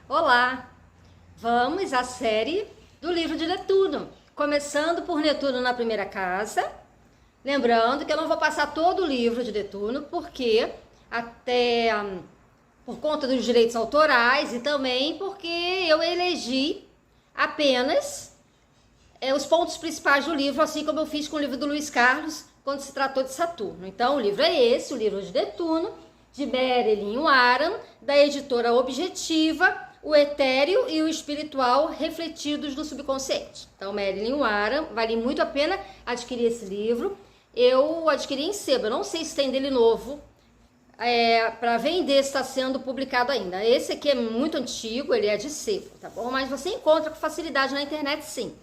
Olá! Vamos à série do livro de Netuno, começando por Netuno na primeira casa. Lembrando que eu não vou passar todo o livro de Netuno, porque até por conta dos direitos autorais e também porque eu elegi apenas os pontos principais do livro, assim como eu fiz com o livro do Luiz Carlos, quando se tratou de Saturno. Então, o livro é esse, o livro de Netuno, de Marilyn Warren, da editora Objetiva, o etéreo e o espiritual refletidos no subconsciente. Então, Marilyn Warren, vale muito a pena adquirir esse livro. Eu adquiri em sebo, eu não sei se tem dele novo, para vender, está sendo publicado ainda. Esse aqui é muito antigo, ele é de sebo, tá bom? Mas você encontra com facilidade na internet, sim.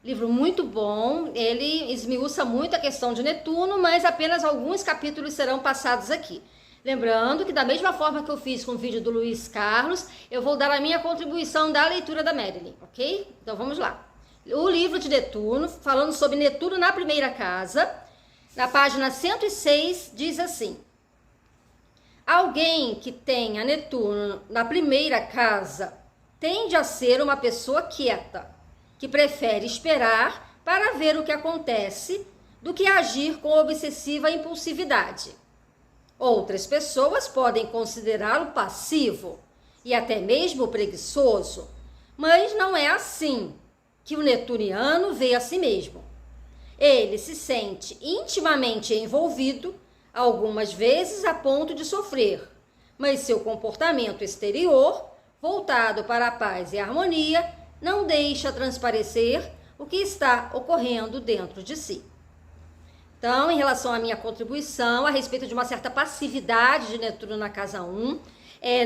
Livro muito bom, ele esmiuça muito a questão de Netuno, mas apenas alguns capítulos serão passados aqui. Lembrando que da mesma forma que eu fiz com o vídeo do Luiz Carlos, eu vou dar a minha contribuição da leitura da Marilyn, ok? Então vamos lá. O livro de Netuno, falando sobre Netuno na primeira casa, na página 106, diz assim: alguém que tenha Netuno na primeira casa tende a ser uma pessoa quieta, que prefere esperar para ver o que acontece do que agir com obsessiva impulsividade. Outras pessoas podem considerá-lo passivo e até mesmo preguiçoso, mas não é assim que o netuniano vê a si mesmo. Ele se sente intimamente envolvido, algumas vezes a ponto de sofrer, mas seu comportamento exterior, voltado para a paz e a harmonia, não deixa transparecer o que está ocorrendo dentro de si. Então, em relação à minha contribuição a respeito de uma certa passividade de Netuno na casa 1,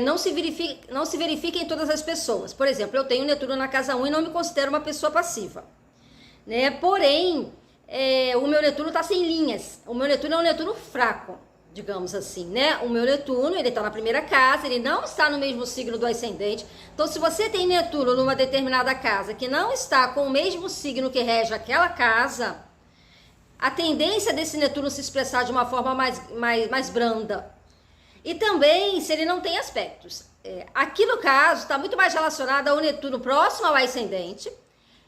não se verifica em todas as pessoas. Por exemplo, eu tenho Netuno na casa 1 e não me considero uma pessoa passiva, né? Porém, o meu Netuno está sem linhas. O meu Netuno é um Netuno fraco, digamos assim, né? O meu Netuno, ele está na primeira casa, ele não está no mesmo signo do ascendente. Então, se você tem Netuno numa determinada casa que não está com o mesmo signo que rege aquela casa, a tendência desse Netuno se expressar de uma forma mais branda. E também, se ele não tem aspectos. Aqui, no caso, está muito mais relacionado ao Netuno próximo ao ascendente.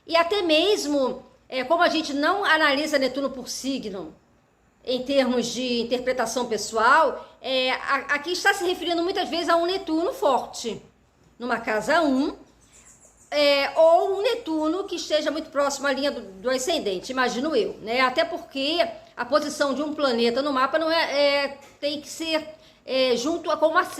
E até mesmo, como a gente não analisa Netuno por signo, em termos de interpretação pessoal, aqui está se referindo muitas vezes a um Netuno forte, numa casa 1, ou um Netuno que esteja muito próximo à linha do ascendente, imagino eu, né? Até porque a posição de um planeta no mapa não tem que ser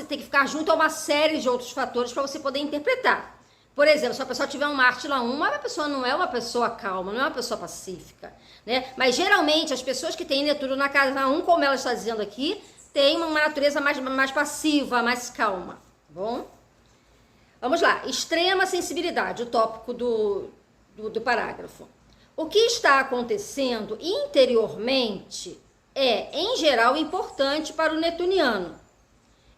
tem que ficar junto a uma série de outros fatores para você poder interpretar. Por exemplo, se a pessoa tiver um Marte lá 1, a pessoa não é uma pessoa calma, não é uma pessoa pacífica, né? Mas geralmente as pessoas que têm Netuno na casa 1, como ela está dizendo aqui, têm uma natureza mais passiva, mais calma, tá bom? Vamos lá, extrema sensibilidade, o tópico do parágrafo. O que está acontecendo interiormente em geral, importante para o netuniano.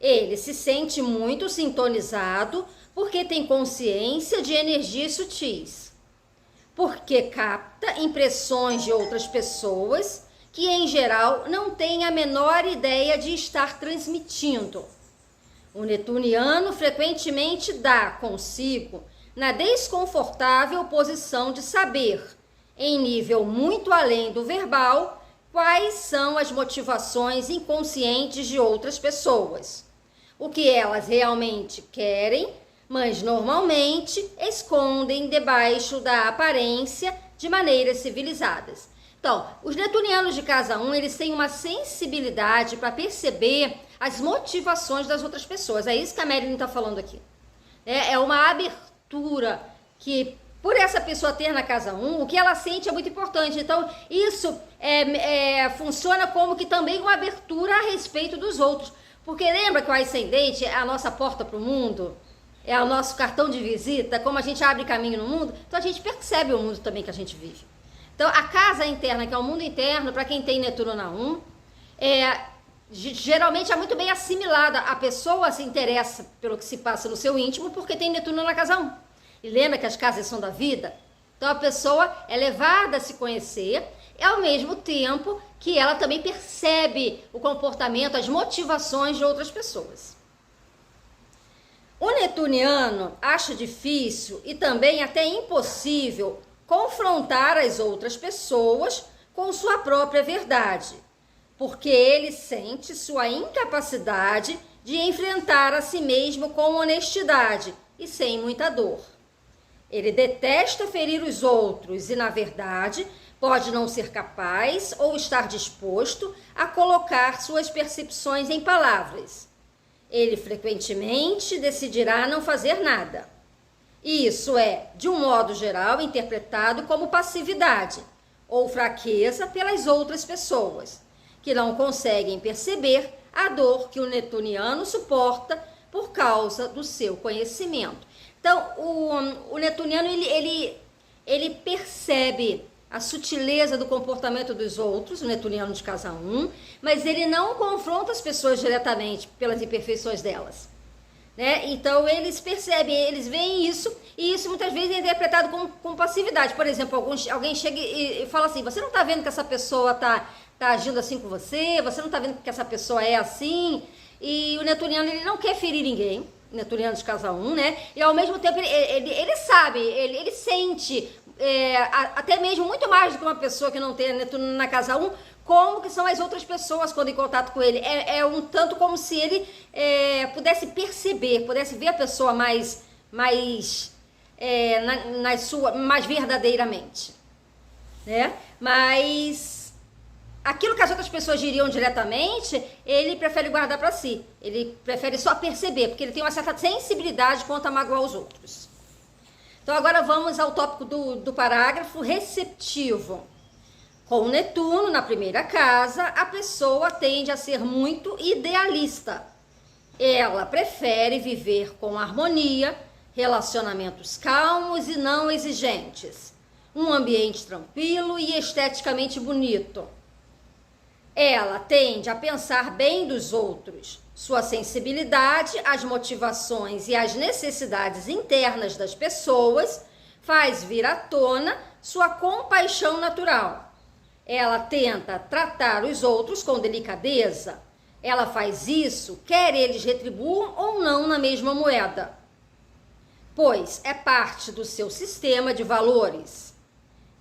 Ele se sente muito sintonizado porque tem consciência de energias sutis, porque capta impressões de outras pessoas que, em geral, não têm a menor ideia de estar transmitindo. O netuniano frequentemente dá consigo na desconfortável posição de saber, em nível muito além do verbal, quais são as motivações inconscientes de outras pessoas, o que elas realmente querem, mas normalmente escondem debaixo da aparência de maneiras civilizadas. Então, os netunianos de casa 1, eles têm uma sensibilidade para perceber as motivações das outras pessoas. É isso que a Marilyn está falando aqui. É uma abertura que, por essa pessoa ter na casa 1, o que ela sente é muito importante. Então, isso funciona como que também uma abertura a respeito dos outros. Porque lembra que o ascendente é a nossa porta para o mundo? É o nosso cartão de visita, como a gente abre caminho no mundo. Então, a gente percebe o mundo também que a gente vive. Então, a casa interna, que é o mundo interno, para quem tem Netuno na 1, geralmente é muito bem assimilada. A pessoa se interessa pelo que se passa no seu íntimo porque tem Netuno na casa 1. E lembra que as casas são da vida? Então, a pessoa é levada a se conhecer, e ao mesmo tempo que ela também percebe o comportamento, as motivações de outras pessoas. O netuniano acha difícil e também até impossível confrontar as outras pessoas com sua própria verdade, porque ele sente sua incapacidade de enfrentar a si mesmo com honestidade e sem muita dor. Ele detesta ferir os outros e, na verdade, pode não ser capaz ou estar disposto a colocar suas percepções em palavras. Ele frequentemente decidirá não fazer nada. Isso é, de um modo geral, interpretado como passividade ou fraqueza pelas outras pessoas, que não conseguem perceber a dor que o netuniano suporta por causa do seu conhecimento. Então, o netuniano, ele percebe a sutileza do comportamento dos outros, o netuniano de casa 1, mas ele não confronta as pessoas diretamente pelas imperfeições delas, né? Então, eles percebem, eles veem isso, e isso muitas vezes é interpretado com passividade. Por exemplo, alguém chega e fala assim: você não está vendo que essa pessoa tá agindo assim com você? Você não está vendo que essa pessoa é assim? E o netuniano, ele não quer ferir ninguém, netuniano de casa 1, né? E ao mesmo tempo ele sabe, ele sente, até mesmo muito mais do que uma pessoa que não tem Netuno na casa 1, como que são as outras pessoas quando em contato com ele. É um tanto como se ele pudesse perceber, pudesse ver a pessoa mais verdadeiramente, né? Mas aquilo que as outras pessoas diriam diretamente, ele prefere guardar para si. Ele prefere só perceber, porque ele tem uma certa sensibilidade quanto a magoar os outros. Então agora vamos ao tópico do parágrafo receptivo. Com o Netuno na primeira casa, a pessoa tende a ser muito idealista. Ela prefere viver com harmonia, relacionamentos calmos e não exigentes, um ambiente tranquilo e esteticamente bonito. Ela tende a pensar bem dos outros. Sua sensibilidade às motivações e às necessidades internas das pessoas faz vir à tona sua compaixão natural. Ela tenta tratar os outros com delicadeza. Ela faz isso, quer eles retribuam ou não na mesma moeda, pois é parte do seu sistema de valores.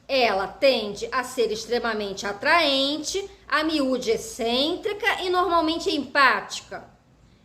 Ela tende a ser extremamente atraente, a miúde excêntrica e normalmente empática.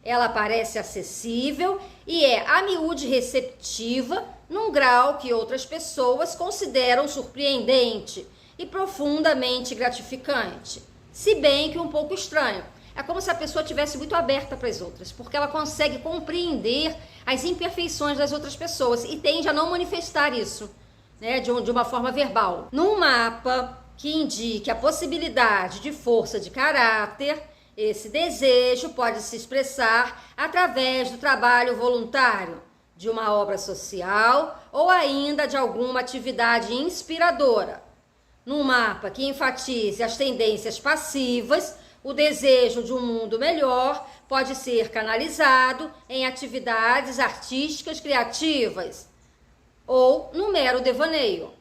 Ela parece acessível e é a miúde receptiva num grau que outras pessoas consideram surpreendente e profundamente gratificante, se bem que um pouco estranho. É como se a pessoa estivesse muito aberta para as outras, porque ela consegue compreender as imperfeições das outras pessoas e tende a não manifestar isso, né, de uma forma verbal. Num mapa que indique a possibilidade de força de caráter, esse desejo pode se expressar através do trabalho voluntário, de uma obra social ou ainda de alguma atividade inspiradora. Num mapa que enfatize as tendências passivas, o desejo de um mundo melhor pode ser canalizado em atividades artísticas criativas ou no mero devaneio.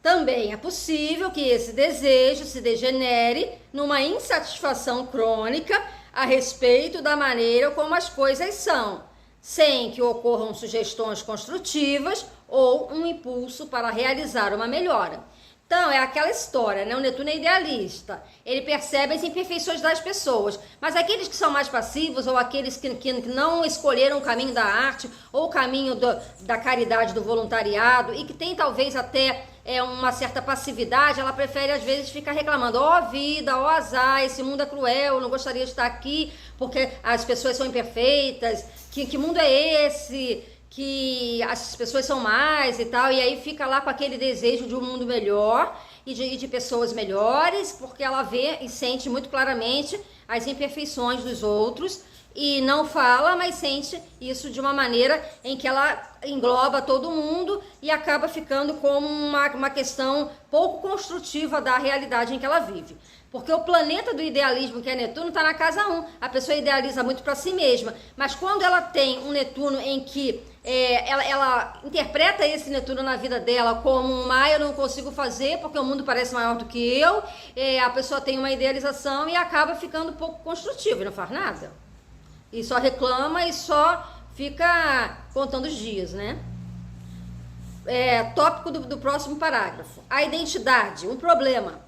Também é possível que esse desejo se degenere numa insatisfação crônica a respeito da maneira como as coisas são, sem que ocorram sugestões construtivas ou um impulso para realizar uma melhora. Então, é aquela história, né? O Netuno é idealista, ele percebe as imperfeições das pessoas, mas aqueles que são mais passivos ou aqueles que não escolheram o caminho da arte ou o caminho da caridade, do voluntariado e que tem talvez até uma certa passividade, ela prefere às vezes ficar reclamando: ó vida, ó azar, esse mundo é cruel, eu não gostaria de estar aqui porque as pessoas são imperfeitas, que mundo é esse? Que as pessoas são mais e tal, e aí fica lá com aquele desejo de um mundo melhor e de pessoas melhores, porque ela vê e sente muito claramente as imperfeições dos outros e não fala, mas sente isso de uma maneira em que ela engloba todo mundo e acaba ficando como uma questão pouco construtiva da realidade em que ela vive. Porque o planeta do idealismo, que é Netuno, está na casa 1. A pessoa idealiza muito para si mesma. Mas quando ela tem um Netuno em que ela interpreta esse Netuno na vida dela como eu não consigo fazer porque o mundo parece maior do que eu, a pessoa tem uma idealização e acaba ficando pouco construtiva e não faz nada. E só reclama e só fica contando os dias, né? Tópico do próximo parágrafo. A identidade, um problema.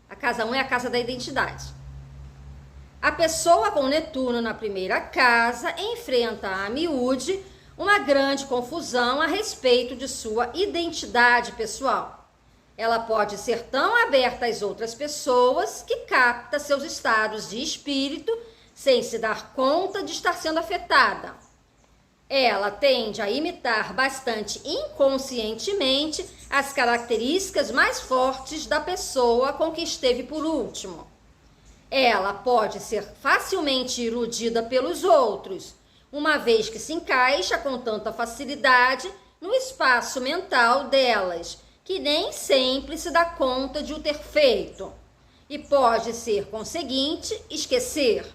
A casa 1 é a casa da identidade. A pessoa com Netuno na primeira casa enfrenta a miúde uma grande confusão a respeito de sua identidade pessoal. Ela pode ser tão aberta às outras pessoas que capta seus estados de espírito sem se dar conta de estar sendo afetada. Ela tende a imitar bastante inconscientemente as características mais fortes da pessoa com que esteve por último. Ela pode ser facilmente iludida pelos outros, uma vez que se encaixa com tanta facilidade no espaço mental delas, que nem sempre se dá conta de o ter feito, e pode ser, conseguinte, esquecer,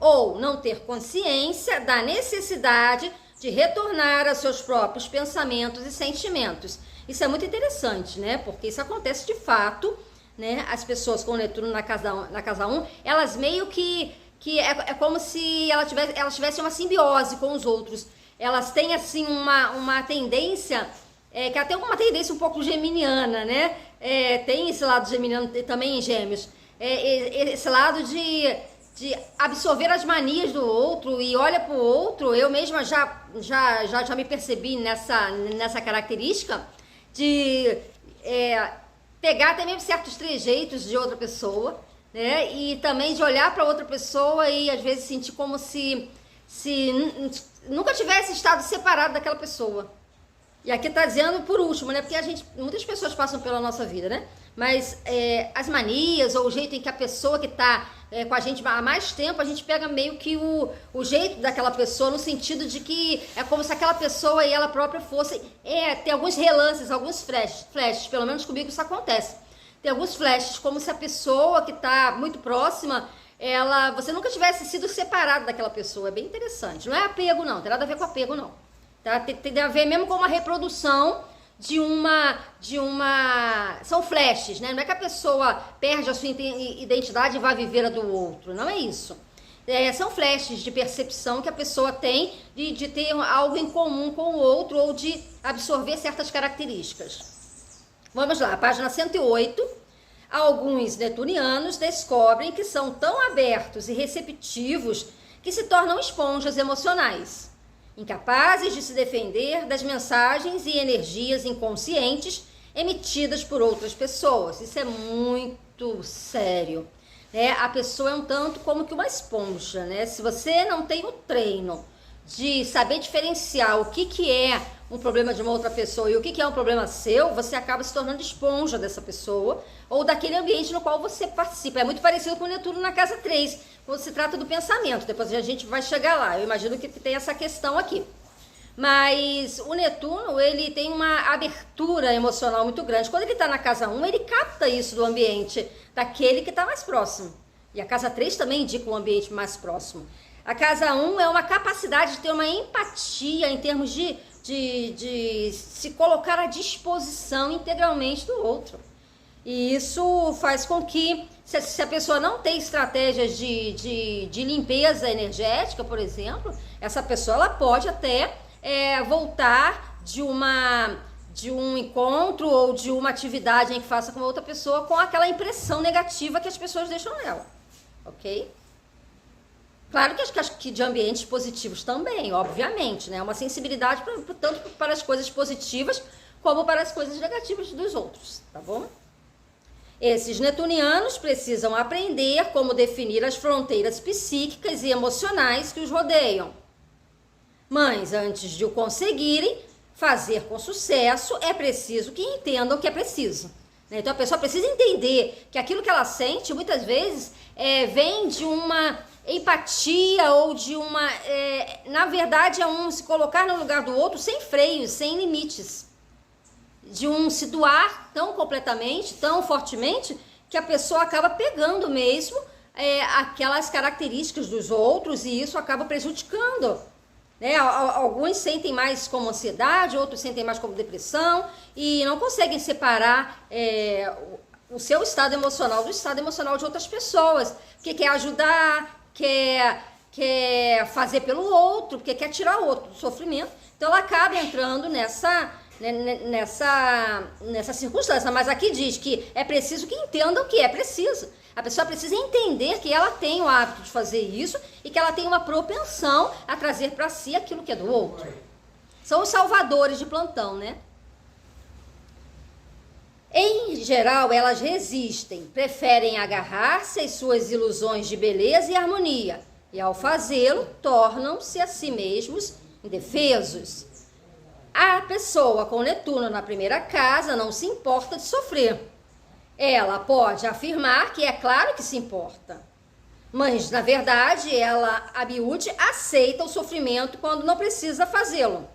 ou não ter consciência da necessidade de retornar a seus próprios pensamentos e sentimentos. Isso é muito interessante, né? Porque isso acontece de fato, né? As pessoas com Netuno na casa 1, elas meio que é como se elas tivessem uma simbiose com os outros. Elas têm, assim, uma tendência, que até uma tendência um pouco geminiana, né? Tem esse lado geminiano também em Gêmeos. Esse lado de absorver as manias do outro e olha para o outro. Eu mesma já me percebi nessa característica de pegar até mesmo certos trejeitos de outra pessoa, né? E também de olhar para outra pessoa e às vezes sentir como se nunca tivesse estado separado daquela pessoa. E aqui tá dizendo por último, né? Porque muitas pessoas passam pela nossa vida, né? Mas as manias ou o jeito em que a pessoa que tá com a gente há mais tempo, a gente pega meio que o jeito daquela pessoa, no sentido de que é como se aquela pessoa e ela própria fosse... tem alguns relances, alguns flashes, pelo menos comigo isso acontece. Tem alguns flashes, como se a pessoa que tá muito próxima, você nunca tivesse sido separado daquela pessoa. É bem interessante. Não é apego, não. Tem nada a ver com apego, não. Tá? Tem a ver mesmo com uma reprodução de uma... São flashes, né? Não é que a pessoa perde a sua identidade e vai viver a do outro. Não é isso. São flashes de percepção que a pessoa tem de ter algo em comum com o outro ou de absorver certas características. Vamos lá, página 108. Alguns netunianos descobrem que são tão abertos e receptivos que se tornam esponjas emocionais, incapazes de se defender das mensagens e energias inconscientes emitidas por outras pessoas. Isso é muito sério, né? A pessoa é um tanto como que uma esponja, né? Se você não tem o treino de saber diferenciar o que é um problema de uma outra pessoa e o que é um problema seu, você acaba se tornando esponja dessa pessoa ou daquele ambiente no qual você participa. É muito parecido com o Netuno na casa 3, quando se trata do pensamento. Depois a gente vai chegar lá. Eu imagino que tem essa questão aqui. Mas o Netuno, ele tem uma abertura emocional muito grande. Quando ele está na casa 1, ele capta isso do ambiente daquele que está mais próximo. E a casa 3 também indica um ambiente mais próximo. A casa 1 é uma capacidade de ter uma empatia em termos de se colocar à disposição integralmente do outro. E isso faz com que, se a pessoa não tem estratégias de limpeza energética, por exemplo, essa pessoa ela pode até voltar de um encontro ou de uma atividade em que faça com outra pessoa com aquela impressão negativa que as pessoas deixam nela, ok? Claro que de ambientes positivos também, obviamente, né? Uma sensibilidade tanto para as coisas positivas como para as coisas negativas dos outros, tá bom? Esses netunianos precisam aprender como definir as fronteiras psíquicas e emocionais que os rodeiam. Mas antes de o conseguirem fazer com sucesso, é preciso que entendam o que é preciso. Né? Então a pessoa precisa entender que aquilo que ela sente, muitas vezes, vem de uma empatia ou de uma... na verdade, é se colocar no lugar do outro sem freios, sem limites. De se doar tão completamente, tão fortemente, que a pessoa acaba pegando mesmo aquelas características dos outros e isso acaba prejudicando. Né? Alguns sentem mais como ansiedade, outros sentem mais como depressão e não conseguem separar o seu estado emocional do estado emocional de outras pessoas, que quer ajudar, quer quer fazer pelo outro, porque quer tirar o outro do sofrimento. Então ela acaba entrando nessa circunstância. Mas aqui diz que é preciso que entendam que é preciso. A pessoa precisa entender que ela tem o hábito de fazer isso e que ela tem uma propensão a trazer para si aquilo que é do outro. São os salvadores de plantão, né? Em geral, elas resistem, preferem agarrar-se às suas ilusões de beleza e harmonia, e ao fazê-lo, tornam-se a si mesmos indefesos. A pessoa com Netuno na primeira casa não se importa de sofrer. Ela pode afirmar que é claro que se importa, mas na verdade a miúde aceita o sofrimento quando não precisa fazê-lo.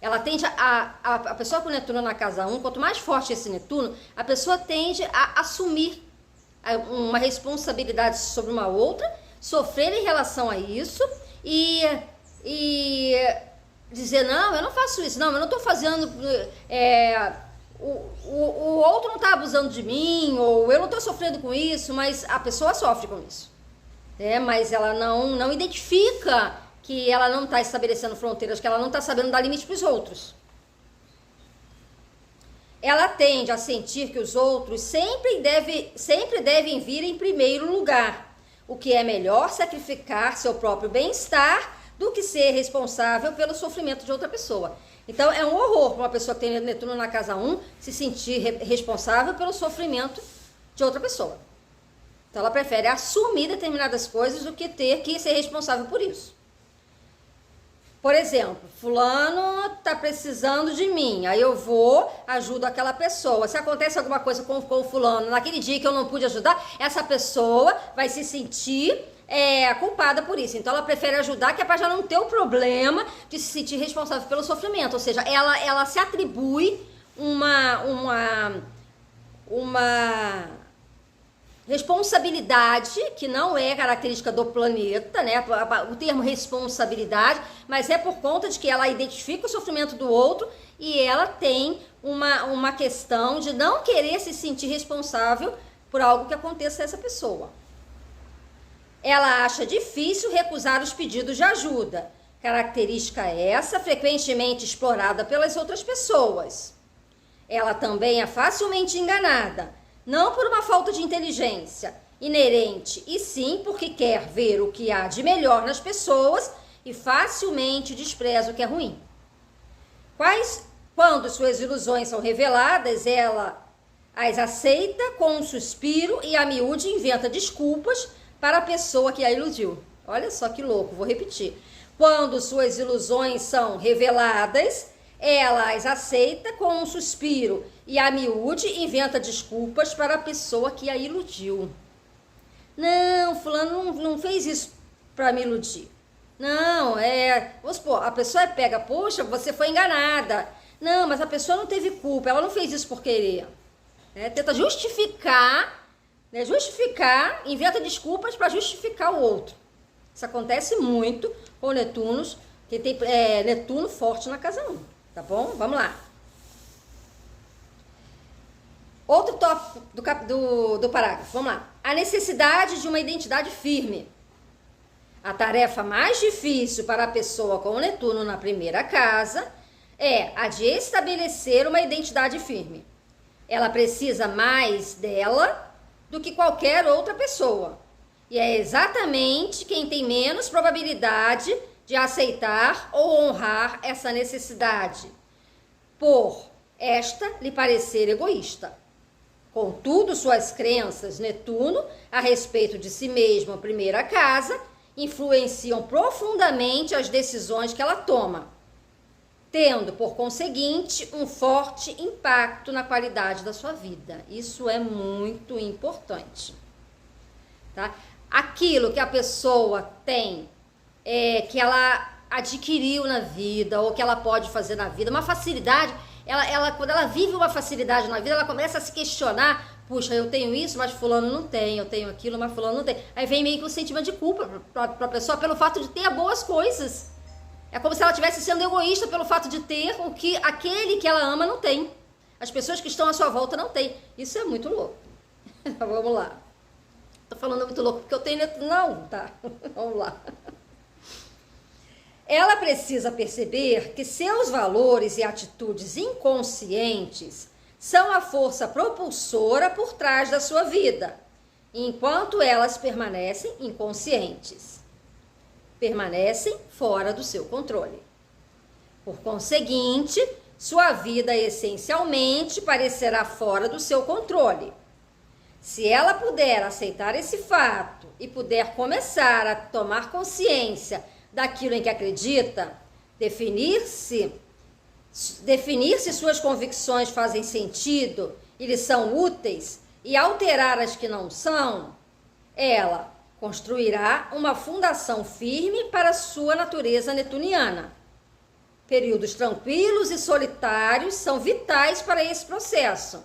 Ela tende a pessoa com Netuno na casa 1, quanto mais forte esse Netuno, a pessoa tende a assumir uma responsabilidade sobre uma outra, sofrer em relação a isso e dizer, não, eu não faço isso, não, eu não estou fazendo, o outro não está abusando de mim, ou eu não estou sofrendo com isso, mas a pessoa sofre com isso. Mas ela não identifica que ela não está estabelecendo fronteiras, que ela não está sabendo dar limite para os outros. Ela tende a sentir que os outros sempre devem vir em primeiro lugar, o que é melhor sacrificar seu próprio bem-estar do que ser responsável pelo sofrimento de outra pessoa. Então é um horror para uma pessoa que tem Netuno na casa 1 se sentir responsável pelo sofrimento de outra pessoa. Então ela prefere assumir determinadas coisas do que ter que ser responsável por isso. Por exemplo, fulano está precisando de mim, aí eu vou, ajudo aquela pessoa. Se acontece alguma coisa com o fulano, naquele dia que eu não pude ajudar, essa pessoa vai se sentir culpada por isso. Então ela prefere ajudar, que é para já não ter o problema de se sentir responsável pelo sofrimento. Ou seja, ela se atribui uma responsabilidade que não é característica do planeta, né? O termo responsabilidade, mas é por conta de que ela identifica o sofrimento do outro e ela tem uma questão de não querer se sentir responsável por algo que aconteça a essa pessoa. Ela acha difícil recusar os pedidos de ajuda, característica essa frequentemente explorada pelas outras pessoas. Ela também é facilmente enganada, não por uma falta de inteligência inerente, e sim porque quer ver o que há de melhor nas pessoas e facilmente despreza o que é ruim. Quando suas ilusões são reveladas, ela as aceita com um suspiro e a miúde inventa desculpas para a pessoa que a iludiu. Olha só que louco, vou repetir. Quando suas ilusões são reveladas, ela as aceita com um suspiro e a miúde inventa desculpas para a pessoa que a iludiu. Não, fulano não fez isso para me iludir. Não, vamos supor, a pessoa pega, poxa, você foi enganada. Não, mas a pessoa não teve culpa, ela não fez isso por querer. Tenta justificar, inventa desculpas para justificar o outro. Isso acontece muito com Netunos, que tem Netuno forte na casa 1, tá bom? Vamos lá. Outro tópico do parágrafo, vamos lá. A necessidade de uma identidade firme. A tarefa mais difícil para a pessoa com Netuno na primeira casa é a de estabelecer uma identidade firme. Ela precisa mais dela do que qualquer outra pessoa. E é exatamente quem tem menos probabilidade de aceitar ou honrar essa necessidade, por esta lhe parecer egoísta. Contudo, suas crenças, Netuno, a respeito de si mesmo, a primeira casa, influenciam profundamente as decisões que ela toma, tendo, por conseguinte, um forte impacto na qualidade da sua vida. Isso é muito importante, tá? Aquilo que a pessoa tem, que ela adquiriu na vida, ou que ela pode fazer na vida, uma facilidade, quando ela vive uma facilidade na vida, ela começa a se questionar, puxa, eu tenho isso, mas fulano não tem, eu tenho aquilo, mas fulano não tem. Aí vem meio que um sentimento de culpa para a pessoa pelo fato de ter boas coisas. É como se ela estivesse sendo egoísta pelo fato de ter o que aquele que ela ama não tem. As pessoas que estão à sua volta não têm. Isso é muito louco. Vamos lá. Tô falando muito louco porque eu tenho... Não, tá. Vamos lá. Ela precisa perceber que seus valores e atitudes inconscientes são a força propulsora por trás da sua vida, enquanto elas permanecem inconscientes, permanecem fora do seu controle. Por conseguinte, sua vida essencialmente parecerá fora do seu controle. Se ela puder aceitar esse fato e puder começar a tomar consciência daquilo em que acredita, definir-se suas convicções fazem sentido e lhe são úteis e alterar as que não são, ela construirá uma fundação firme para sua natureza netuniana. Períodos tranquilos e solitários são vitais para esse processo,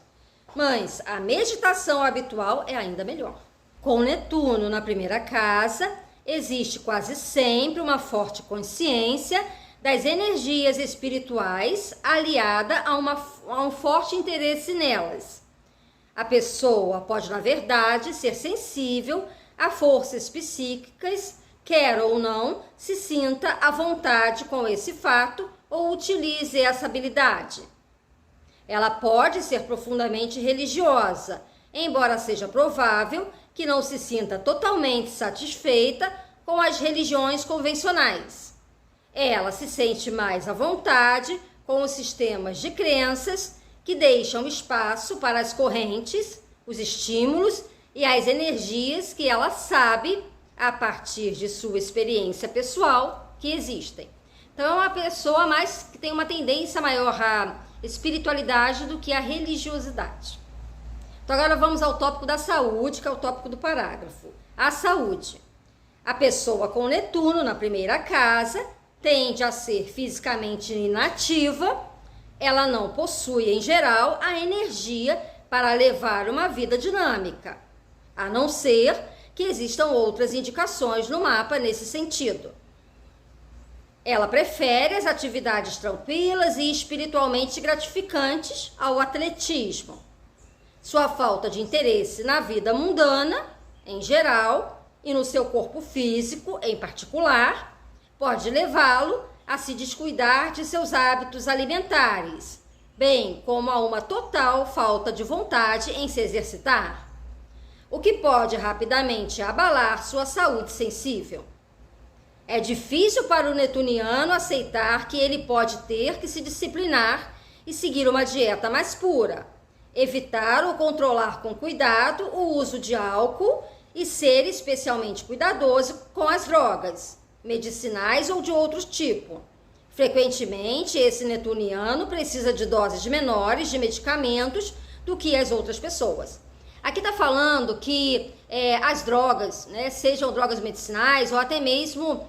mas a meditação habitual é ainda melhor. Com Netuno na primeira casa, existe quase sempre uma forte consciência das energias espirituais aliada a um forte interesse nelas. A pessoa pode, na verdade, ser sensível a forças psíquicas, quer ou não, se sinta à vontade com esse fato ou utilize essa habilidade. Ela pode ser profundamente religiosa, embora seja provável que não se sinta totalmente satisfeita com as religiões convencionais. Ela se sente mais à vontade com os sistemas de crenças que deixam espaço para as correntes, os estímulos e as energias que ela sabe, a partir de sua experiência pessoal, que existem. Então é uma pessoa que tem uma tendência maior à espiritualidade do que à religiosidade. Então agora vamos ao tópico da saúde, que é o tópico do parágrafo. A saúde. A pessoa com Netuno na primeira casa tende a ser fisicamente inativa. Ela não possui, em geral, a energia para levar uma vida dinâmica, a não ser que existam outras indicações no mapa nesse sentido. Ela prefere as atividades tranquilas e espiritualmente gratificantes ao atletismo. Sua falta de interesse na vida mundana, em geral, e no seu corpo físico, em particular, pode levá-lo a se descuidar de seus hábitos alimentares, bem como a uma total falta de vontade em se exercitar, o que pode rapidamente abalar sua saúde sensível. É difícil para o netuniano aceitar que ele pode ter que se disciplinar e seguir uma dieta mais pura, evitar ou controlar com cuidado o uso de álcool e ser especialmente cuidadoso com as drogas, medicinais ou de outro tipo. Frequentemente, esse netuniano precisa de doses menores de medicamentos do que as outras pessoas. Aqui está falando que as drogas, né, sejam drogas medicinais ou até mesmo,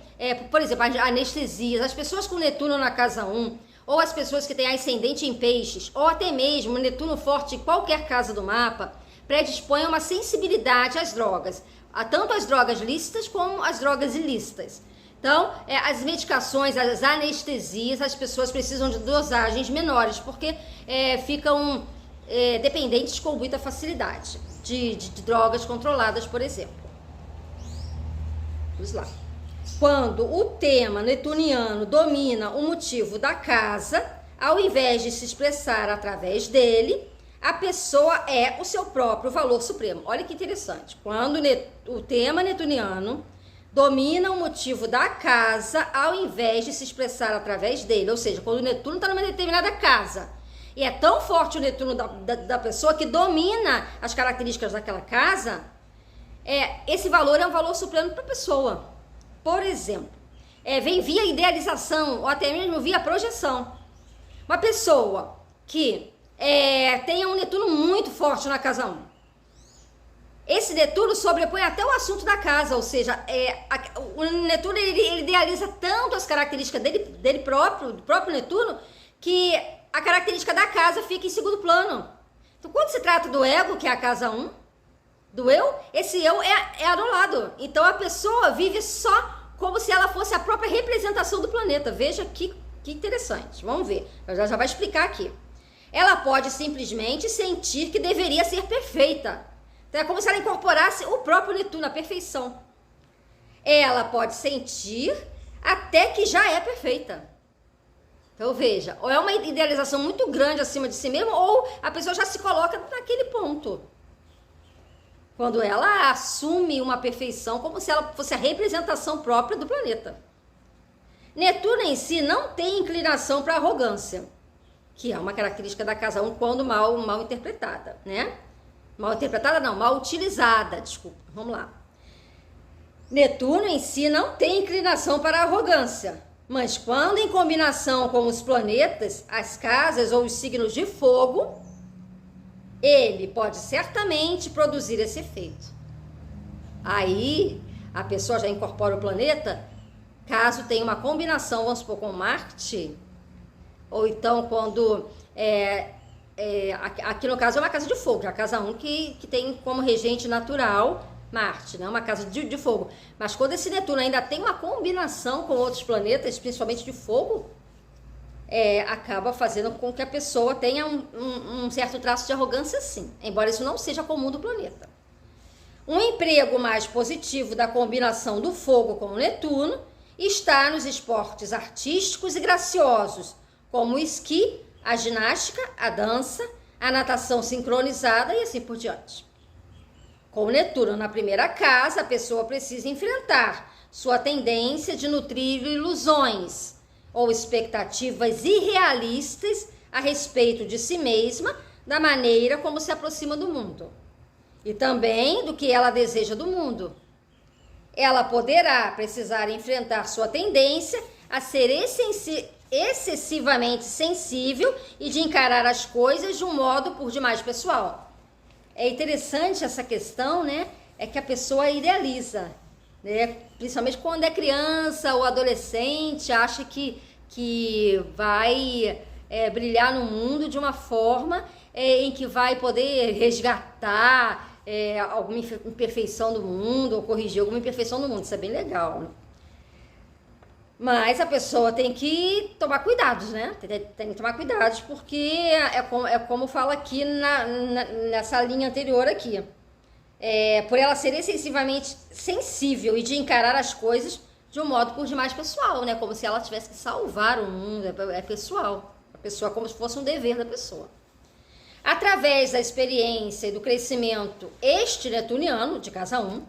por exemplo, anestesias, as pessoas com Netuno na casa 1, ou as pessoas que têm ascendente em peixes, ou até mesmo Netuno forte em qualquer casa do mapa, predispõem uma sensibilidade às drogas, tanto as drogas lícitas como as drogas ilícitas. Então, as medicações, as anestesias, as pessoas precisam de dosagens menores, porque ficam dependentes com muita facilidade de drogas controladas, por exemplo. Vamos lá. Quando o tema netuniano domina o motivo da casa, ao invés de se expressar através dele, a pessoa é o seu próprio valor supremo. Olha que interessante. Quando o tema netuniano domina o motivo da casa, ao invés de se expressar através dele, ou seja, quando o Netuno está numa determinada casa, e é tão forte o Netuno da pessoa que domina as características daquela casa, esse valor é um valor supremo para a pessoa. Por exemplo, vem via idealização ou até mesmo via projeção. Uma pessoa que tenha um Netuno muito forte na casa 1. Esse Netuno sobrepõe até o assunto da casa, ou seja, o Netuno ele idealiza tanto as características dele próprio, do próprio Netuno, que a característica da casa fica em segundo plano. Então, quando se trata do ego, que é a casa 1, do eu, esse eu é anulado. Então, a pessoa vive só como se ela fosse a própria representação do planeta. Veja que interessante. Vamos ver. Eu já vai explicar aqui. Ela pode simplesmente sentir que deveria ser perfeita. Então, é como se ela incorporasse o próprio Netuno, a perfeição. Ela pode sentir até que já é perfeita. Então veja, ou é uma idealização muito grande acima de si mesmo, ou a pessoa já se coloca naquele ponto. Quando ela assume uma perfeição como se ela fosse a representação própria do planeta. Netuno em si não tem inclinação para arrogância, que é uma característica da casa 1 quando mal interpretada, né? Mal interpretada não, mal utilizada, desculpa, vamos lá. Netuno em si não tem inclinação para arrogância, mas quando em combinação com os planetas, as casas ou os signos de fogo, ele pode certamente produzir esse efeito. Aí a pessoa já incorpora o planeta, caso tenha uma combinação, vamos supor, com Marte, ou então quando aqui no caso é uma casa de fogo, é a casa 1 que tem como regente natural Marte, né? Uma casa de fogo. Mas quando esse Netuno ainda tem uma combinação com outros planetas, principalmente de fogo, acaba fazendo com que a pessoa tenha um certo traço de arrogância, sim, embora isso não seja comum do planeta. Um emprego mais positivo da combinação do fogo com o Netuno está nos esportes artísticos e graciosos, como o esqui, a ginástica, a dança, a natação sincronizada e assim por diante. Com o Netuno na primeira casa, a pessoa precisa enfrentar sua tendência de nutrir ilusões ou expectativas irrealistas a respeito de si mesma, da maneira como se aproxima do mundo e também do que ela deseja do mundo. Ela poderá precisar enfrentar sua tendência a ser excessivamente sensível e de encarar as coisas de um modo por demais pessoal. É interessante essa questão, né? É que a pessoa idealiza, né? Principalmente quando é criança ou adolescente, acha que vai brilhar no mundo de uma forma em que vai poder resgatar alguma imperfeição do mundo ou corrigir alguma imperfeição do mundo. Isso é bem legal, né? Mas a pessoa tem que tomar cuidados, né? Tem que tomar cuidados, porque como fala aqui nessa linha anterior aqui. Por ela ser excessivamente sensível e de encarar as coisas de um modo por demais pessoal, né? Como se ela tivesse que salvar o mundo, é pessoal. A pessoa como se fosse um dever da pessoa. Através da experiência e do crescimento neptuniano, de casa 1,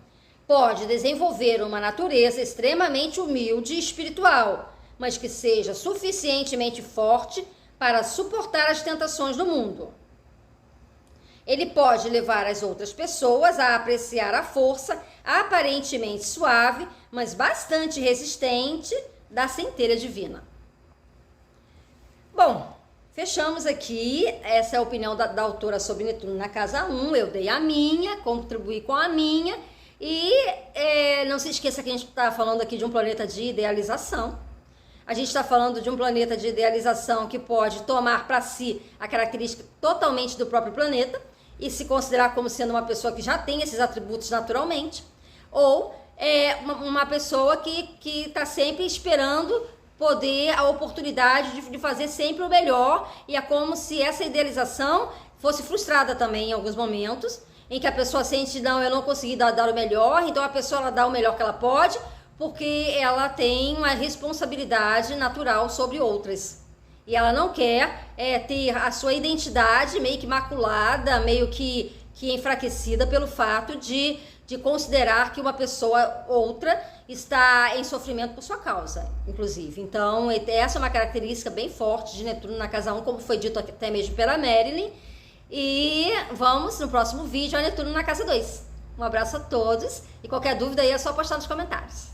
pode desenvolver uma natureza extremamente humilde e espiritual, mas que seja suficientemente forte para suportar as tentações do mundo. Ele pode levar as outras pessoas a apreciar a força aparentemente suave, mas bastante resistente da centelha divina. Bom, fechamos aqui. Essa é a opinião da autora sobre Netuno na casa 1. Eu dei a minha, contribuí com a minha. E não se esqueça que a gente está falando aqui de um planeta de idealização. A gente está falando de um planeta de idealização que pode tomar para si a característica totalmente do próprio planeta e se considerar como sendo uma pessoa que já tem esses atributos naturalmente. Ou uma pessoa que está sempre esperando a oportunidade de fazer sempre o melhor, e é como se essa idealização fosse frustrada também em alguns momentos, em que a pessoa sente, não, eu não consegui dar o melhor, então a pessoa ela dá o melhor que ela pode, porque ela tem uma responsabilidade natural sobre outras. E ela não quer ter a sua identidade meio que maculada, meio que enfraquecida pelo fato de considerar que uma pessoa outra está em sofrimento por sua causa, inclusive. Então, essa é uma característica bem forte de Netuno na casa 1, como foi dito até mesmo pela Marilyn. E vamos no próximo vídeo a Netuno na casa 2. Um abraço a todos e qualquer dúvida aí é só postar nos comentários.